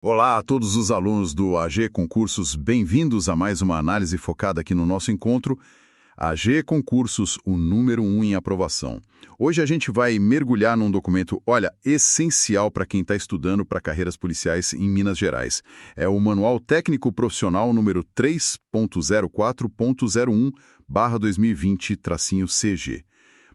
Olá a todos os alunos do AG Concursos, bem-vindos a mais uma análise focada aqui no nosso encontro. AG Concursos, o número 1 em aprovação. Hoje a gente vai mergulhar num documento, essencial para quem está estudando para carreiras policiais em Minas Gerais. É o Manual Técnico Profissional número 3.04.01/2020-CG.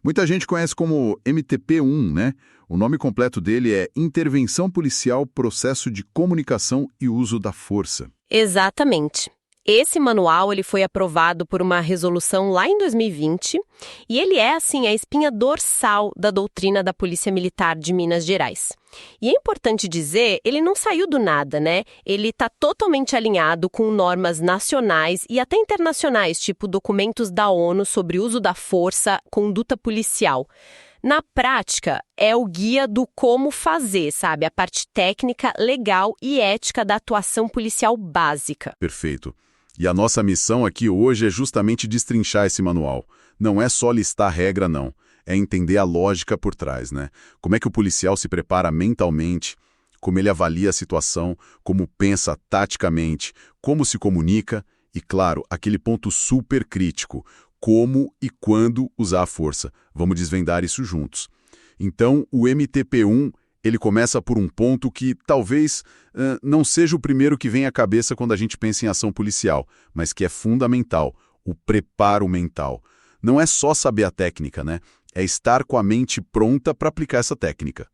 Muita gente conhece como MTP1, né? O nome completo dele é Intervenção Policial, Processo de Comunicação e Uso da Força. Exatamente. Esse manual ele foi aprovado por uma resolução lá em 2020 e ele é, assim, a espinha dorsal da doutrina da Polícia Militar de Minas Gerais. E é importante dizer, ele não saiu do nada, né? Ele está totalmente alinhado com normas nacionais e até internacionais, tipo documentos da ONU sobre uso da força, conduta policial. Na prática, é o guia do como fazer, sabe? A parte técnica, legal e ética da atuação policial básica. Perfeito. E a nossa missão aqui hoje é justamente destrinchar esse manual. Não é só listar regra, não. É entender a lógica por trás, né? Como é que o policial se prepara mentalmente, como ele avalia a situação, como pensa taticamente, como se comunica e, claro, aquele ponto super crítico, como e quando usar a força. Vamos desvendar isso juntos. Então, o MTP1, ele começa por um ponto que talvez não seja o primeiro que vem à cabeça quando a gente pensa em ação policial, mas que é fundamental, o preparo mental. Não é só saber a técnica, né? É estar com a mente pronta para aplicar essa técnica.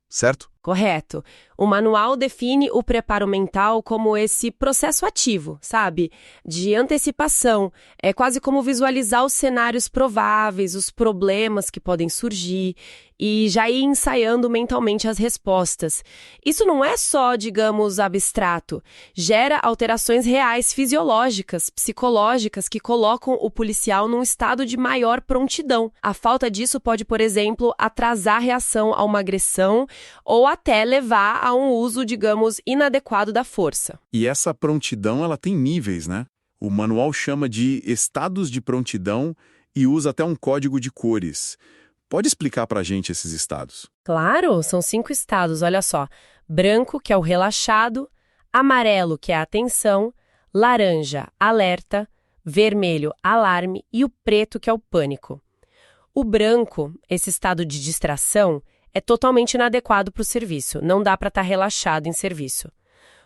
Certo? Correto. O manual define o preparo mental como esse processo ativo, sabe? De antecipação. É quase como visualizar os cenários prováveis, os problemas que podem surgir e já ir ensaiando mentalmente as respostas. Isso não é só, digamos, abstrato. Gera alterações reais fisiológicas, psicológicas, que colocam o policial num estado de maior prontidão. A falta disso pode, por exemplo, atrasar a reação a uma agressão ou até levar a um uso, digamos, inadequado da força. E essa prontidão, ela tem níveis, né? O manual chama de estados de prontidão e usa até um código de cores. Pode explicar pra gente esses estados? Claro, são 5 estados, olha só. Branco, que é o relaxado, amarelo, que é a atenção, laranja, alerta, vermelho, alarme e o preto, que é o pânico. O branco, esse estado de distração, é totalmente inadequado para o serviço, não dá para estar relaxado em serviço.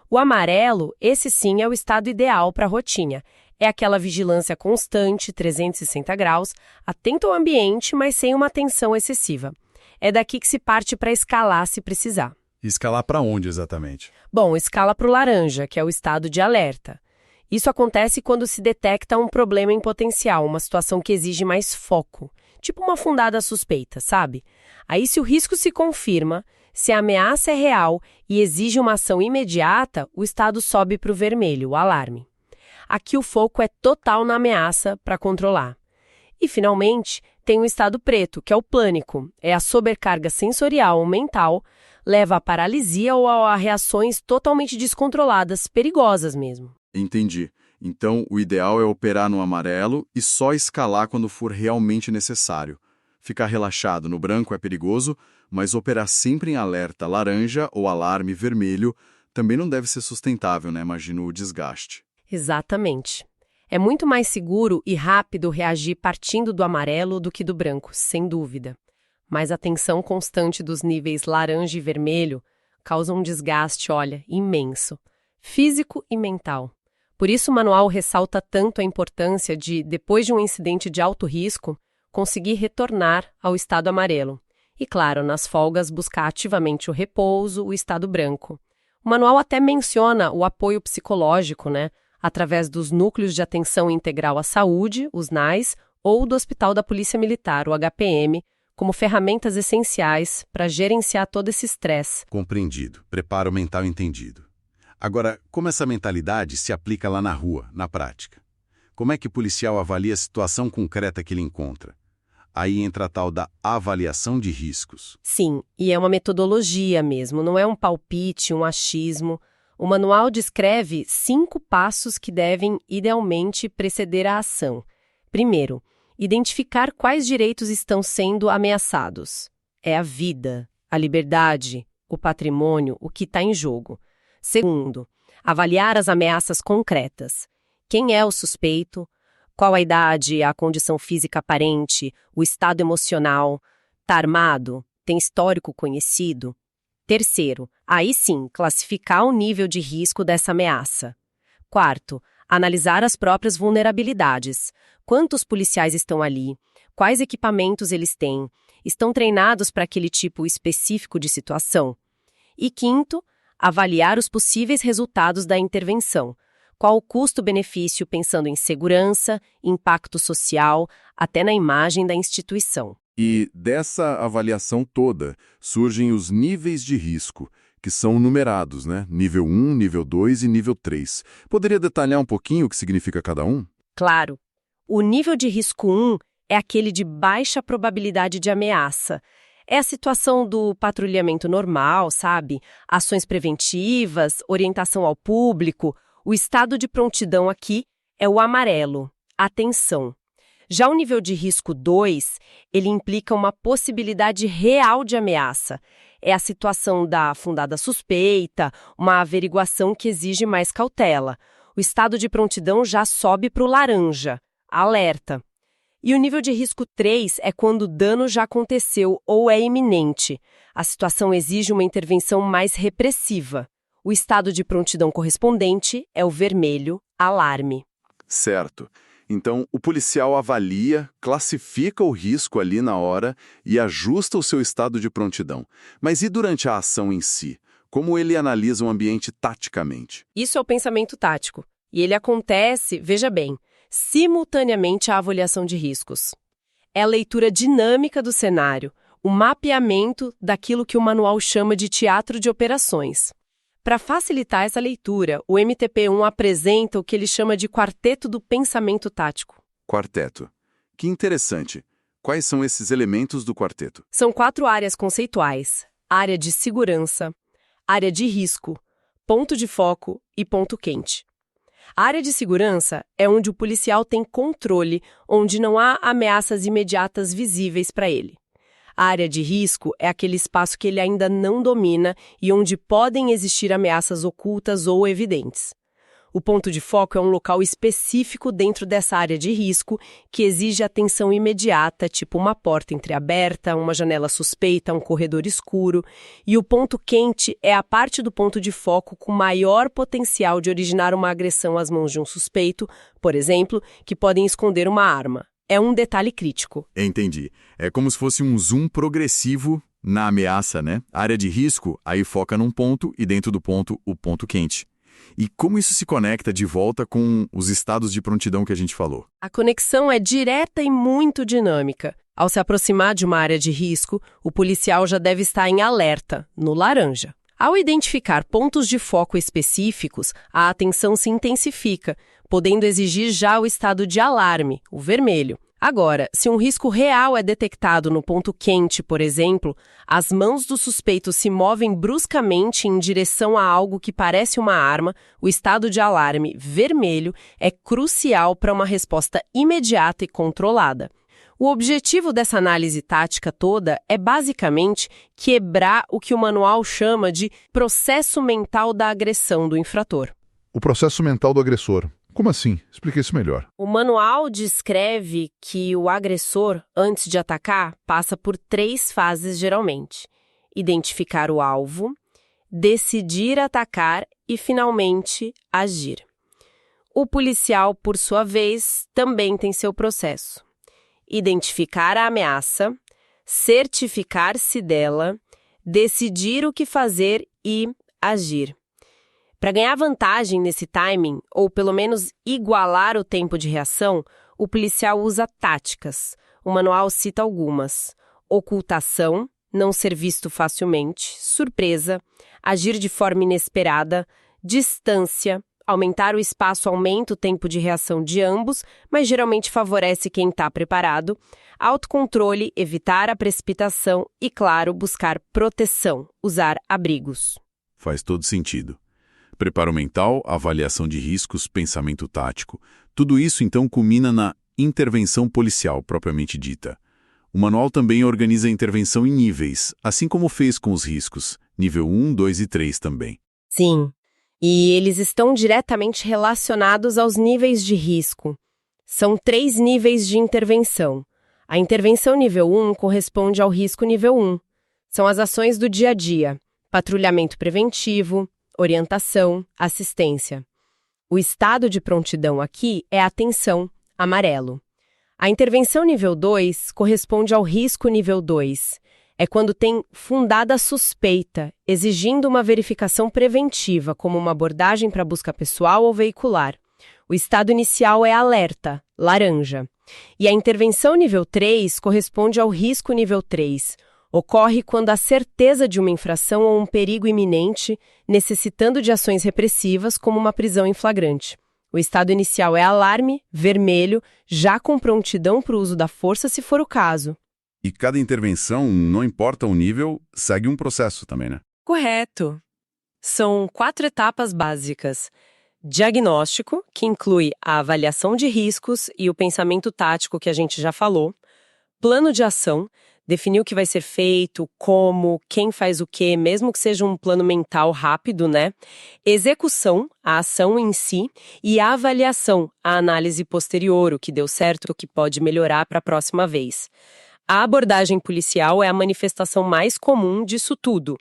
O amarelo, esse sim é o estado ideal para a rotina. É aquela vigilância constante, 360 graus, atento ao ambiente, mas sem uma tensão excessiva. É daqui que se parte para escalar se precisar. Escalar para onde exatamente? Bom, escala para o laranja, que é o estado de alerta. Isso acontece quando se detecta um problema em potencial, uma situação que exige mais foco. Tipo uma fundada suspeita, sabe? Aí, se o risco se confirma, se a ameaça é real e exige uma ação imediata, o estado sobe para o vermelho, o alarme. Aqui o foco é total na ameaça para controlar. E, finalmente, tem o estado preto, que é o pânico. É a sobrecarga sensorial ou mental, leva à paralisia ou a reações totalmente descontroladas, perigosas mesmo. Entendi. Então, o ideal é operar no amarelo e só escalar quando for realmente necessário. Ficar relaxado no branco é perigoso, mas operar sempre em alerta laranja ou alarme vermelho também não deve ser sustentável, né? Imagino o desgaste. Exatamente. É muito mais seguro e rápido reagir partindo do amarelo do que do branco, sem dúvida. Mas a tensão constante dos níveis laranja e vermelho causa um desgaste, imenso, físico e mental. Por isso o manual ressalta tanto a importância de, depois de um incidente de alto risco, conseguir retornar ao estado amarelo. E, claro, nas folgas, buscar ativamente o repouso, o estado branco. O manual até menciona o apoio psicológico, né? Através dos Núcleos de Atenção Integral à Saúde, os NAIS, ou do Hospital da Polícia Militar, o HPM, como ferramentas essenciais para gerenciar todo esse estresse. Compreendido. Preparo mental entendido. Agora, como essa mentalidade se aplica lá na rua, na prática? Como é que o policial avalia a situação concreta que ele encontra? Aí entra a tal da avaliação de riscos. Sim, e é uma metodologia mesmo, não é um palpite, um achismo. O manual descreve 5 passos que devem, idealmente, preceder a ação. Primeiro, identificar quais direitos estão sendo ameaçados. É a vida, a liberdade, o patrimônio, o que está em jogo. Segundo, avaliar as ameaças concretas. Quem é o suspeito? Qual a idade, a condição física aparente, o estado emocional? Está armado? Tem histórico conhecido? Terceiro, aí sim, classificar o nível de risco dessa ameaça. Quarto, analisar as próprias vulnerabilidades. Quantos policiais estão ali? Quais equipamentos eles têm? Estão treinados para aquele tipo específico de situação? E quinto, avaliar os possíveis resultados da intervenção. Qual o custo-benefício pensando em segurança, impacto social, até na imagem da instituição. E dessa avaliação toda surgem os níveis de risco, que são numerados, né? Nível 1, nível 2 e nível 3. Poderia detalhar um pouquinho o que significa cada um? Claro. O nível de risco 1 é aquele de baixa probabilidade de ameaça. É a situação do patrulhamento normal, sabe? Ações preventivas, orientação ao público. O estado de prontidão aqui é o amarelo, atenção. Já o nível de risco 2, ele implica uma possibilidade real de ameaça. É a situação da fundada suspeita, uma averiguação que exige mais cautela. O estado de prontidão já sobe para o laranja, alerta. E o nível de risco 3 é quando o dano já aconteceu ou é iminente. A situação exige uma intervenção mais repressiva. O estado de prontidão correspondente é o vermelho, alarme. Certo. Então, o policial avalia, classifica o risco ali na hora e ajusta o seu estado de prontidão. Mas e durante a ação em si? Como ele analisa o ambiente taticamente? Isso é o pensamento tático. E ele acontece, veja bem, simultaneamente à avaliação de riscos. É a leitura dinâmica do cenário, o mapeamento daquilo que o manual chama de teatro de operações. Para facilitar essa leitura, o MTP1 apresenta o que ele chama de quarteto do pensamento tático. Quarteto. Que interessante. Quais são esses elementos do quarteto? São 4 áreas conceituais: área de segurança, área de risco, ponto de foco e ponto quente. A área de segurança é onde o policial tem controle, onde não há ameaças imediatas visíveis para ele. A área de risco é aquele espaço que ele ainda não domina e onde podem existir ameaças ocultas ou evidentes. O ponto de foco é um local específico dentro dessa área de risco que exige atenção imediata, tipo uma porta entreaberta, uma janela suspeita, um corredor escuro. E o ponto quente é a parte do ponto de foco com maior potencial de originar uma agressão às mãos de um suspeito, por exemplo, que podem esconder uma arma. É um detalhe crítico. Entendi. É como se fosse um zoom progressivo na ameaça, né? A área de risco, aí foca num ponto e dentro do ponto, o ponto quente. E como isso se conecta de volta com os estados de prontidão que a gente falou? A conexão é direta e muito dinâmica. Ao se aproximar de uma área de risco, o policial já deve estar em alerta, no laranja. Ao identificar pontos de foco específicos, a atenção se intensifica, podendo exigir já o estado de alarme, o vermelho. Agora, se um risco real é detectado no ponto quente, por exemplo, as mãos do suspeito se movem bruscamente em direção a algo que parece uma arma, o estado de alarme vermelho é crucial para uma resposta imediata e controlada. O objetivo dessa análise tática toda é basicamente quebrar o que o manual chama de processo mental da agressão do infrator. O processo mental do agressor. Como assim? Explique isso melhor. O manual descreve que o agressor, antes de atacar, passa por 3 fases geralmente: identificar o alvo, decidir atacar e, finalmente, agir. O policial, por sua vez, também tem seu processo: identificar a ameaça, certificar-se dela, decidir o que fazer e agir. Para ganhar vantagem nesse timing, ou pelo menos igualar o tempo de reação, o policial usa táticas. O manual cita algumas: ocultação, não ser visto facilmente, surpresa, agir de forma inesperada, distância. Aumentar o espaço aumenta o tempo de reação de ambos, mas geralmente favorece quem está preparado. Autocontrole, evitar a precipitação e, claro, buscar proteção, usar abrigos. Faz todo sentido. Preparo mental, avaliação de riscos, pensamento tático. Tudo isso, então, culmina na intervenção policial, propriamente dita. O manual também organiza a intervenção em níveis, assim como fez com os riscos, nível 1, 2 e 3 também. Sim. E eles estão diretamente relacionados aos níveis de risco. São 3 níveis de intervenção. A intervenção nível 1 corresponde ao risco nível 1. São as ações do dia a dia: patrulhamento preventivo, orientação, assistência. O estado de prontidão aqui é atenção, amarelo. A intervenção nível 2 corresponde ao risco nível 2. É quando tem fundada suspeita, exigindo uma verificação preventiva, como uma abordagem para busca pessoal ou veicular. O estado inicial é alerta, laranja. E a intervenção nível 3 corresponde ao risco nível 3. Ocorre quando há certeza de uma infração ou um perigo iminente, necessitando de ações repressivas, como uma prisão em flagrante. O estado inicial é alarme, vermelho, já com prontidão para o uso da força se for o caso. E cada intervenção, não importa o nível, segue um processo também, né? Correto. São 4 etapas básicas. Diagnóstico, que inclui a avaliação de riscos e o pensamento tático que a gente já falou. Plano de ação, definir o que vai ser feito, como, quem faz o quê, mesmo que seja um plano mental rápido, né? Execução, a ação em si. E a avaliação, a análise posterior, o que deu certo, o que pode melhorar para a próxima vez. A abordagem policial é a manifestação mais comum disso tudo.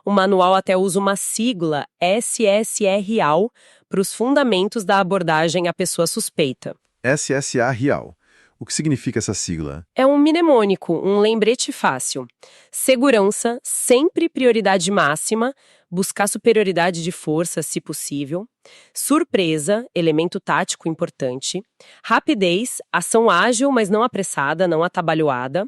O manual até usa uma sigla, SSRAL, para os fundamentos da abordagem à pessoa suspeita. SSA Real. O que significa essa sigla? É um mnemônico, um lembrete fácil. Segurança, sempre prioridade máxima, buscar superioridade de força, se possível. Surpresa, elemento tático importante. Rapidez, ação ágil, mas não apressada, não atabalhoada.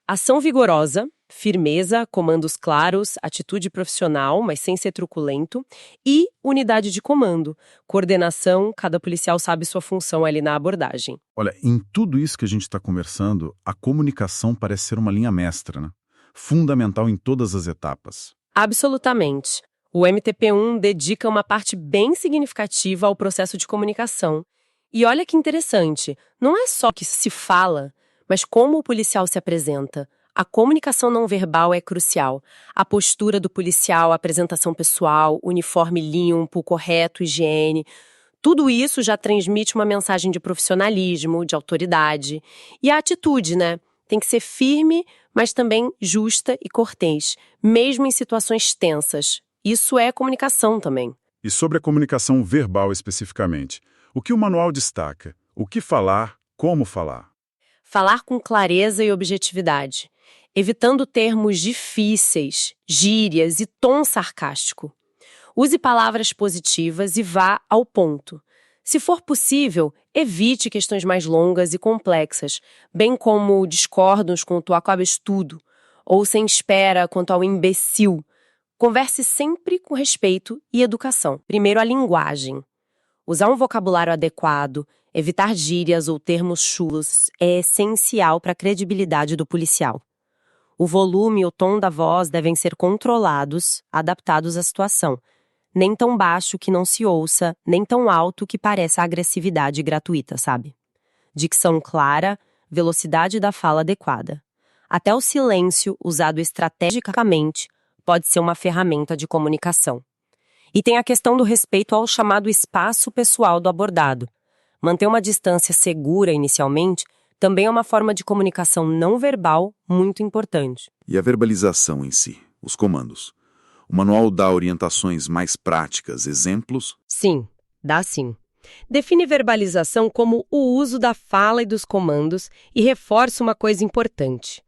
Ação vigorosa, firmeza, comandos claros, atitude profissional, mas sem ser truculento. E unidade de comando, coordenação, cada policial sabe sua função ali na abordagem. Olha, em tudo isso que a gente está conversando, a comunicação parece ser uma linha mestra, né? Fundamental em todas as etapas. Absolutamente. O MTP1 dedica uma parte bem significativa ao processo de comunicação. E olha que interessante, não é só que se fala, mas como o policial se apresenta. A comunicação não verbal é crucial. A postura do policial, a apresentação pessoal, uniforme limpo, correto, higiene. Tudo isso já transmite uma mensagem de profissionalismo, de autoridade. E a atitude, né? Tem que ser firme, mas também justa e cortês, mesmo em situações tensas. Isso é comunicação também. E sobre a comunicação verbal especificamente, o que o manual destaca? O que falar, como falar? Falar com clareza e objetividade, evitando termos difíceis, gírias e tom sarcástico. Use palavras positivas e vá ao ponto. Se for possível, evite questões mais longas e complexas, bem como discordos quanto ao cabeçudo, ou sem espera quanto ao imbecil. Converse sempre com respeito e educação. Primeiro, a linguagem. Usar um vocabulário adequado, evitar gírias ou termos chulos é essencial para a credibilidade do policial. O volume e o tom da voz devem ser controlados, adaptados à situação. Nem tão baixo que não se ouça, nem tão alto que pareça agressividade gratuita, sabe? Dicção clara, velocidade da fala adequada. Até o silêncio, usado estrategicamente, pode ser uma ferramenta de comunicação. E tem a questão do respeito ao chamado espaço pessoal do abordado. Manter uma distância segura inicialmente também é uma forma de comunicação não verbal muito importante. E a verbalização em si, os comandos. O manual dá orientações mais práticas, exemplos? Sim, dá sim. Define verbalização como o uso da fala e dos comandos e reforça uma coisa importante.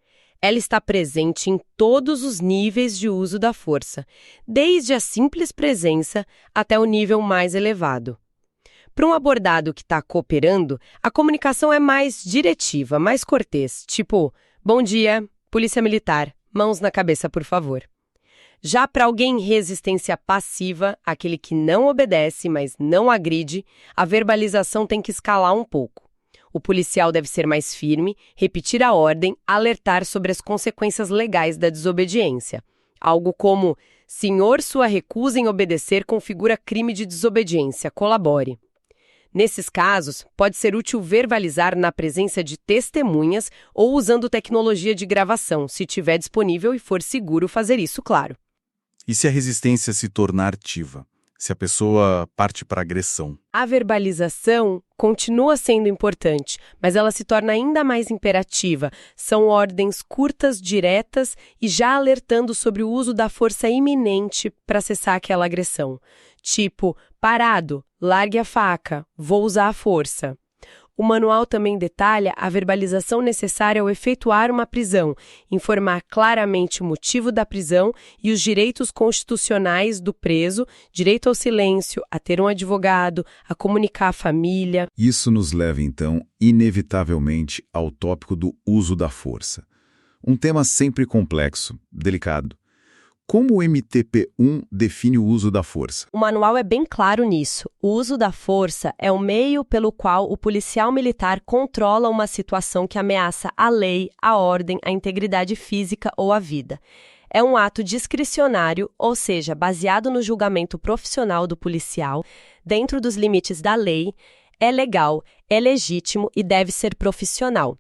Ela está presente em todos os níveis de uso da força, desde a simples presença até o nível mais elevado. Para um abordado que está cooperando, a comunicação é mais diretiva, mais cortês, tipo, bom dia, polícia militar, mãos na cabeça, por favor. Já para alguém em resistência passiva, aquele que não obedece, mas não agride, a verbalização tem que escalar um pouco. O policial deve ser mais firme, repetir a ordem, alertar sobre as consequências legais da desobediência. Algo como, senhor, sua recusa em obedecer configura crime de desobediência, colabore. Nesses casos, pode ser útil verbalizar na presença de testemunhas ou usando tecnologia de gravação, se tiver disponível e for seguro fazer isso, claro. E se a resistência se tornar ativa? se a pessoa parte para agressão? A verbalização continua sendo importante, mas ela se torna ainda mais imperativa. São ordens curtas, diretas e já alertando sobre o uso da força iminente para cessar aquela agressão. Tipo, parado, largue a faca, vou usar a força. O manual também detalha a verbalização necessária ao efetuar uma prisão, informar claramente o motivo da prisão e os direitos constitucionais do preso, direito ao silêncio, a ter um advogado, a comunicar à família. Isso nos leva, então, inevitavelmente ao tópico do uso da força. Um tema sempre complexo, delicado. Como o MTP-1 define o uso da força? O manual é bem claro nisso. O uso da força é o meio pelo qual o policial militar controla uma situação que ameaça a lei, a ordem, a integridade física ou a vida. É um ato discricionário, ou seja, baseado no julgamento profissional do policial, dentro dos limites da lei, é legal, é legítimo e deve ser profissional.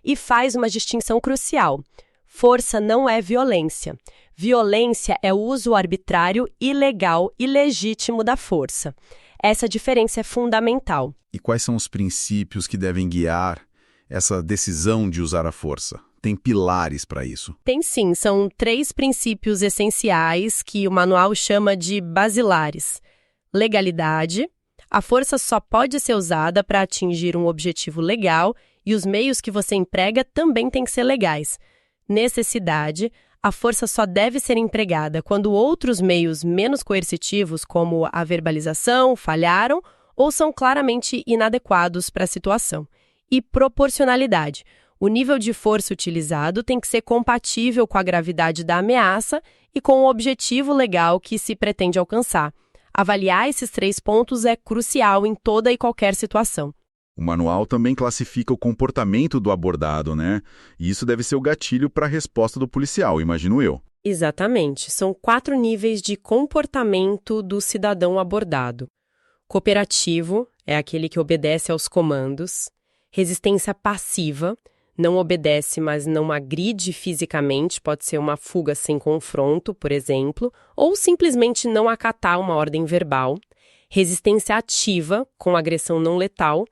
E faz uma distinção crucial. Força não é violência. Violência é o uso arbitrário, ilegal e ilegítimo da força. Essa diferença é fundamental. E quais são os princípios que devem guiar essa decisão de usar a força? Tem pilares para isso? Tem sim, são 3 princípios essenciais que o manual chama de basilares. Legalidade. A força só pode ser usada para atingir um objetivo legal e os meios que você emprega também têm que ser legais. Necessidade. A força só deve ser empregada quando outros meios menos coercitivos, como a verbalização, falharam ou são claramente inadequados para a situação. E proporcionalidade. O nível de força utilizado tem que ser compatível com a gravidade da ameaça e com o objetivo legal que se pretende alcançar. Avaliar esses 3 pontos é crucial em toda e qualquer situação. O manual também classifica o comportamento do abordado, né? E isso deve ser o gatilho para a resposta do policial, imagino eu. Exatamente. São 4 níveis de comportamento do cidadão abordado. Cooperativo é aquele que obedece aos comandos. Resistência passiva, não obedece, mas não agride fisicamente, pode ser uma fuga sem confronto, por exemplo, ou simplesmente não acatar uma ordem verbal. Resistência ativa, com agressão não letal.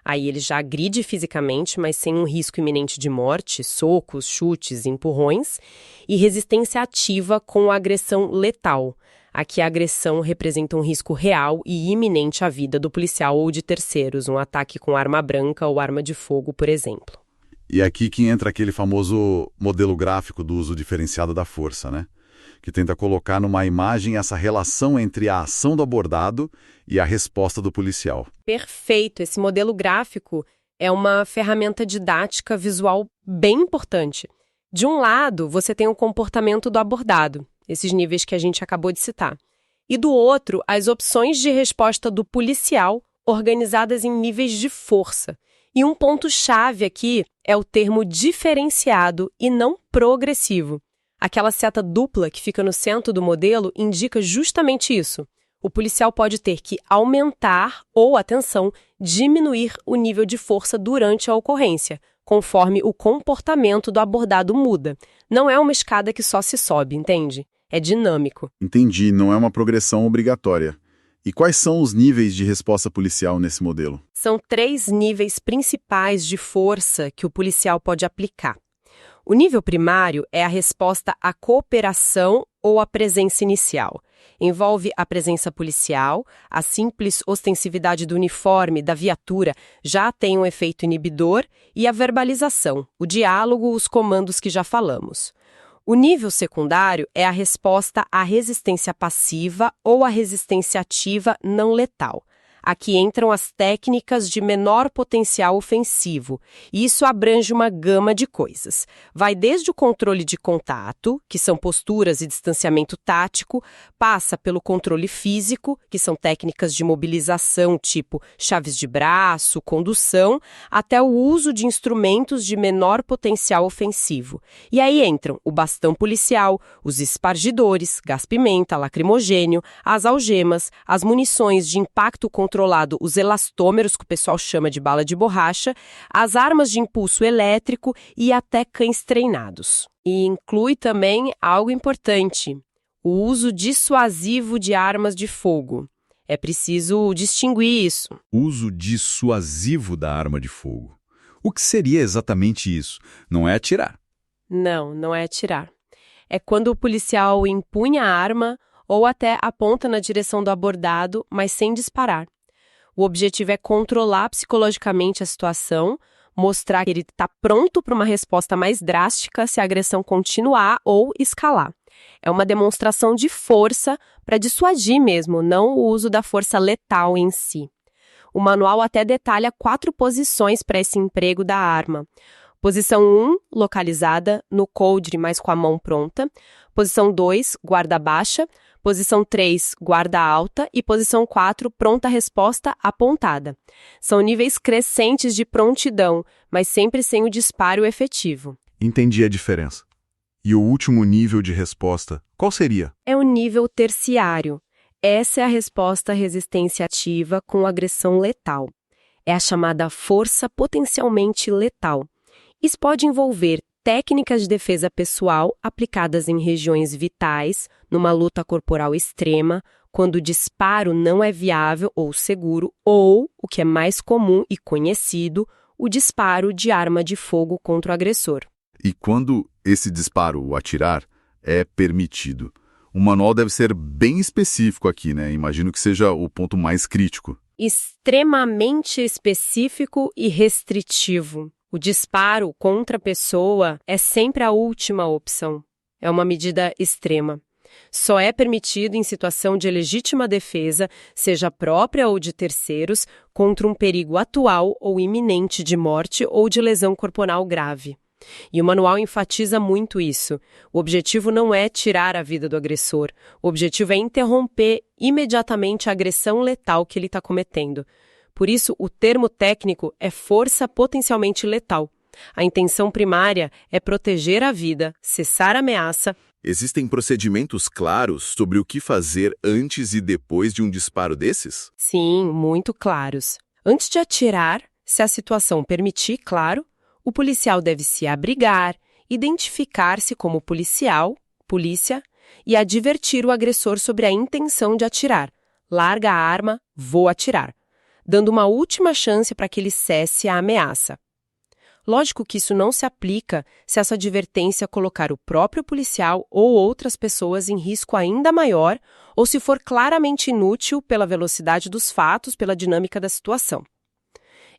Aí ele já agride fisicamente, mas sem um risco iminente de morte, socos, chutes, empurrões. E resistência ativa com agressão letal. Aqui a agressão representa um risco real e iminente à vida do policial ou de terceiros, um ataque com arma branca ou arma de fogo, por exemplo. E aqui que entra aquele famoso modelo gráfico do uso diferenciado da força, né? Que tenta colocar numa imagem essa relação entre a ação do abordado e a resposta do policial. Perfeito! Esse modelo gráfico é uma ferramenta didática visual bem importante. De um lado, você tem o comportamento do abordado, esses níveis que a gente acabou de citar. E do outro, as opções de resposta do policial organizadas em níveis de força. E um ponto-chave aqui é o termo diferenciado e não progressivo. Aquela seta dupla que fica no centro do modelo indica justamente isso. O policial pode ter que aumentar ou, atenção, diminuir o nível de força durante a ocorrência, conforme o comportamento do abordado muda. Não é uma escada que só se sobe, entende? É dinâmico. Entendi, não é uma progressão obrigatória. E quais são os níveis de resposta policial nesse modelo? São 3 níveis principais de força que o policial pode aplicar. O nível primário é a resposta à cooperação ou à presença inicial. Envolve a presença policial, a simples ostensividade do uniforme, da viatura, já tem um efeito inibidor, e a verbalização, o diálogo, os comandos que já falamos. O nível secundário é a resposta à resistência passiva ou à resistência ativa não letal. Aqui entram as técnicas de menor potencial ofensivo, e isso abrange uma gama de coisas. Vai desde o controle de contato, que são posturas e distanciamento tático, passa pelo controle físico, que são técnicas de mobilização tipo chaves de braço, condução, até o uso de instrumentos de menor potencial ofensivo. E aí entram o bastão policial, os espargidores, gás-pimenta, lacrimogênio, as algemas, as munições de impacto controlado, os elastômeros, que o pessoal chama de bala de borracha, as armas de impulso elétrico e até cães treinados. E inclui também algo importante, o uso dissuasivo de armas de fogo. É preciso distinguir isso. Uso dissuasivo da arma de fogo. O que seria exatamente isso? Não é atirar. Não, não é atirar. É quando o policial empunha a arma ou até aponta na direção do abordado, mas sem disparar. O objetivo é controlar psicologicamente a situação, mostrar que ele está pronto para uma resposta mais drástica se a agressão continuar ou escalar. É uma demonstração de força para dissuadir mesmo, não o uso da força letal em si. O manual até detalha 4 posições para esse emprego da arma. Posição 1, localizada, no coldre, mas com a mão pronta. Posição 2, guarda baixa. Posição 3, guarda alta. E posição 4, pronta resposta apontada. São níveis crescentes de prontidão, mas sempre sem o disparo efetivo. Entendi a diferença. E o último nível de resposta, qual seria? É o nível terciário. Essa é a resposta à resistência ativa com agressão letal. É a chamada força potencialmente letal. Isso pode envolver técnicas de defesa pessoal aplicadas em regiões vitais, numa luta corporal extrema, quando o disparo não é viável ou seguro, ou, o que é mais comum e conhecido, o disparo de arma de fogo contra o agressor. E quando esse disparo, o atirar, é permitido? O manual deve ser bem específico aqui, né? Imagino que seja o ponto mais crítico. Extremamente específico e restritivo. O disparo contra a pessoa é sempre a última opção. É uma medida extrema. Só é permitido em situação de legítima defesa, seja própria ou de terceiros, contra um perigo atual ou iminente de morte ou de lesão corporal grave. E o manual enfatiza muito isso. O objetivo não é tirar a vida do agressor. O objetivo é interromper imediatamente a agressão letal que ele está cometendo. Por isso, o termo técnico é força potencialmente letal. A intenção primária é proteger a vida, cessar a ameaça. Existem procedimentos claros sobre o que fazer antes e depois de um disparo desses? Sim, muito claros. Antes de atirar, se a situação permitir, claro, o policial deve se abrigar, identificar-se como policial, polícia, e advertir o agressor sobre a intenção de atirar. Larga a arma, vou atirar, dando uma última chance para que ele cesse a ameaça. Lógico que isso não se aplica se essa advertência colocar o próprio policial ou outras pessoas em risco ainda maior ou se for claramente inútil pela velocidade dos fatos, pela dinâmica da situação.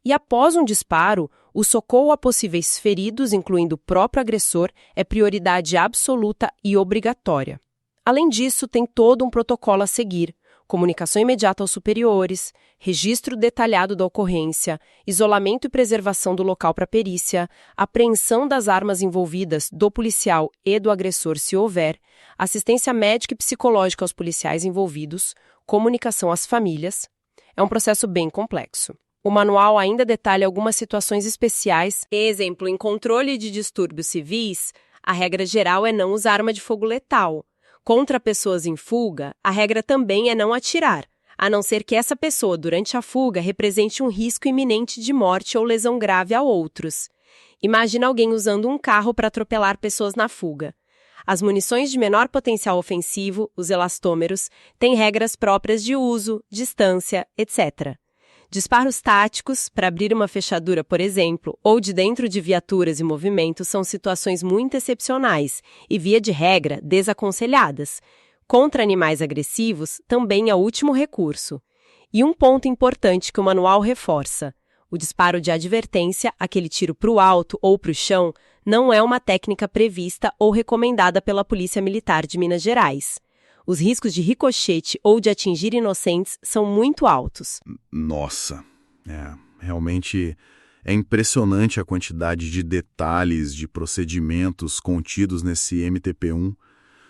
E após um disparo, o socorro a possíveis feridos, incluindo o próprio agressor, é prioridade absoluta e obrigatória. Além disso, tem todo um protocolo a seguir: comunicação imediata aos superiores, registro detalhado da ocorrência, isolamento e preservação do local para perícia, apreensão das armas envolvidas do policial e do agressor se houver, assistência médica e psicológica aos policiais envolvidos, comunicação às famílias. É um processo bem complexo. O manual ainda detalha algumas situações especiais. Exemplo, em controle de distúrbios civis, a regra geral é não usar arma de fogo letal. Contra pessoas em fuga, a regra também é não atirar, a não ser que essa pessoa, durante a fuga, represente um risco iminente de morte ou lesão grave a outros. Imagina alguém usando um carro para atropelar pessoas na fuga. As munições de menor potencial ofensivo, os elastômeros, têm regras próprias de uso, distância, etc. Disparos táticos, para abrir uma fechadura, por exemplo, ou de dentro de viaturas e movimentos são situações muito excepcionais e, via de regra, desaconselhadas. Contra animais agressivos, também é o último recurso. E um ponto importante que o manual reforça: o disparo de advertência, aquele tiro para o alto ou para o chão, não é uma técnica prevista ou recomendada pela Polícia Militar de Minas Gerais. Os riscos de ricochete ou de atingir inocentes são muito altos. Nossa, realmente é impressionante a quantidade de detalhes, de procedimentos contidos nesse MTP1.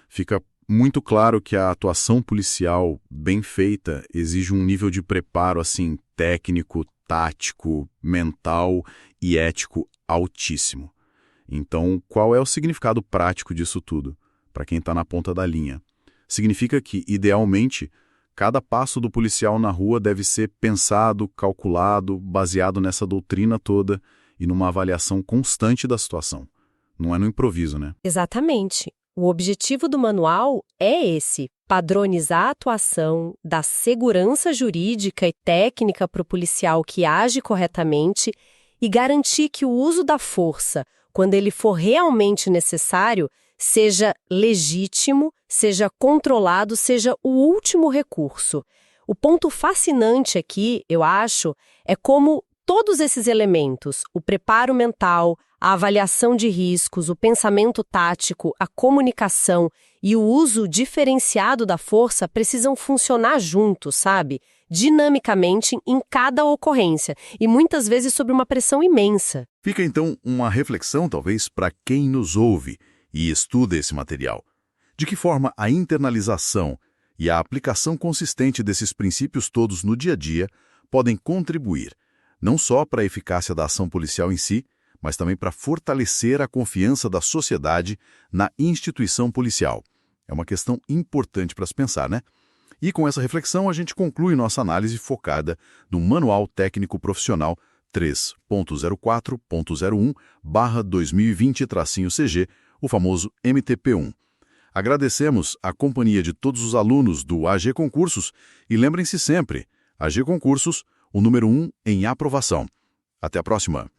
Fica muito claro que a atuação policial bem feita exige um nível de preparo assim técnico, tático, mental e ético altíssimo. Então, qual é o significado prático disso tudo, para quem está na ponta da linha? Significa que, idealmente, cada passo do policial na rua deve ser pensado, calculado, baseado nessa doutrina toda e numa avaliação constante da situação. Não é no improviso, né? Exatamente. O objetivo do manual é esse: padronizar a atuação, dar segurança jurídica e técnica para o policial que age corretamente e garantir que o uso da força, quando ele for realmente necessário, seja legítimo, seja controlado, seja o último recurso. O ponto fascinante aqui, eu acho, é como todos esses elementos, o preparo mental, a avaliação de riscos, o pensamento tático, a comunicação e o uso diferenciado da força precisam funcionar juntos, sabe? Dinamicamente em cada ocorrência e muitas vezes sob uma pressão imensa. Fica então uma reflexão, talvez, para quem nos ouve e estuda esse material. De que forma a internalização e a aplicação consistente desses princípios todos no dia a dia podem contribuir, não só para a eficácia da ação policial em si, mas também para fortalecer a confiança da sociedade na instituição policial. É uma questão importante para se pensar, né? E com essa reflexão a gente conclui nossa análise focada no Manual Técnico Profissional 3.04.01/2020-CG, o famoso MTP1. Agradecemos a companhia de todos os alunos do AG Concursos e lembrem-se sempre, AG Concursos, o número 1 em aprovação. Até a próxima!